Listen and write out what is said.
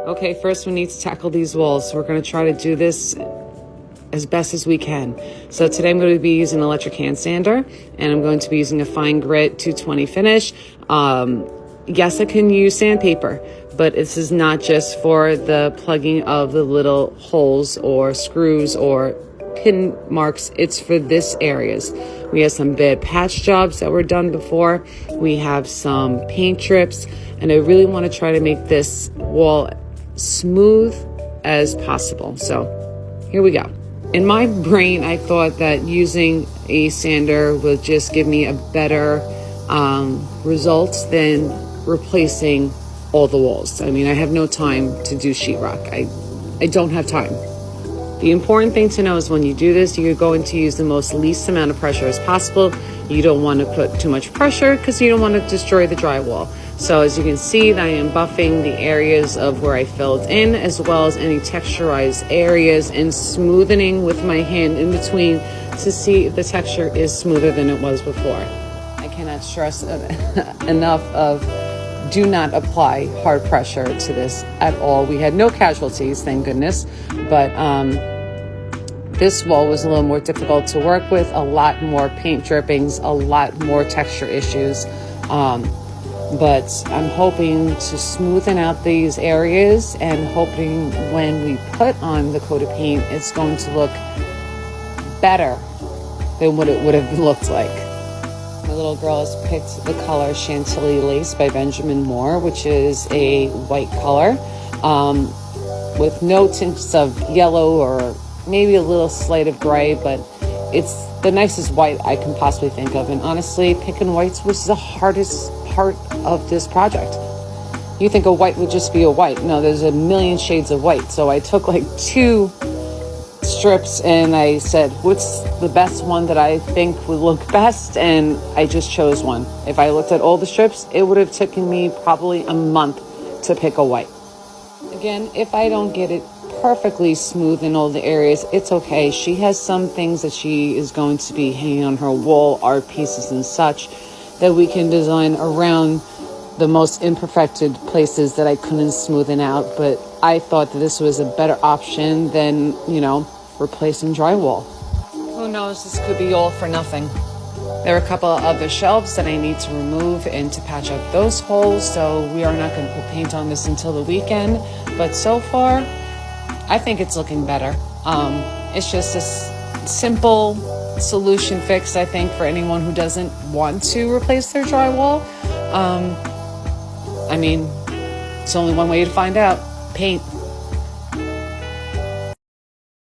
Okay, first we need to tackle these walls. So we're going to try to do this as best as we can. So today I'm going to be using an electric hand sander, and I'm going to be using a fine grit 220 finish. Yes, I can use sandpaper, but this is not just for the plugging of the little holes or screws or pin marks. It's for this areas. We have some bad patch jobs that were done before. We have some paint drips, and I really want to try to make this wall smooth as possible. So here we go. In my brain, I thought that using a sander would just give me a better results than replacing all the walls. I mean, I have no time to do sheetrock. I don't have time. The important thing to know is when you do this, you're going to use the most least amount of pressure as possible. You don't want to put too much pressure because you don't want to destroy the drywall. So as you can see, I am buffing the areas of where I filled in, as well as any texturized areas, and smoothing with my hand in between to see if the texture is smoother than it was before. I cannot stress enough of do not apply hard pressure to this at all. We had no casualties, thank goodness, but this wall was a little more difficult to work with, a lot more paint drippings, a lot more texture issues. But I'm hoping to smoothen out these areas, and hoping when we put on the coat of paint, it's going to look better than what it would have looked like. My little girl has picked the color Chantilly Lace by Benjamin Moore, which is a white color with no tints of yellow or maybe a little slight of gray, but it's the nicest white I can possibly think of. And honestly, picking whites was the hardest part of this project. You think a white would just be a white. No, there's a million shades of white. So I took like 2 strips and I said, what's the best one that I think would look best? And I just chose one. If I looked at all the strips, it would have taken me probably a month to pick a white. Again, if I don't get it perfectly smooth in all the areas, it's okay. She has some things that she is going to be hanging on her wall, art pieces and such, that we can design around the most imperfected places that I couldn't smoothen out. But I thought that this was a better option than, replacing drywall. Who knows, this could be all for nothing. There are a couple of other shelves that I need to remove and to patch up those holes, so we are not going to put paint on this until the weekend. But so far, I think it's looking better. It's just a simple solution fix, I think, for anyone who doesn't want to replace their drywall. I mean, it's only one way to find out: paint.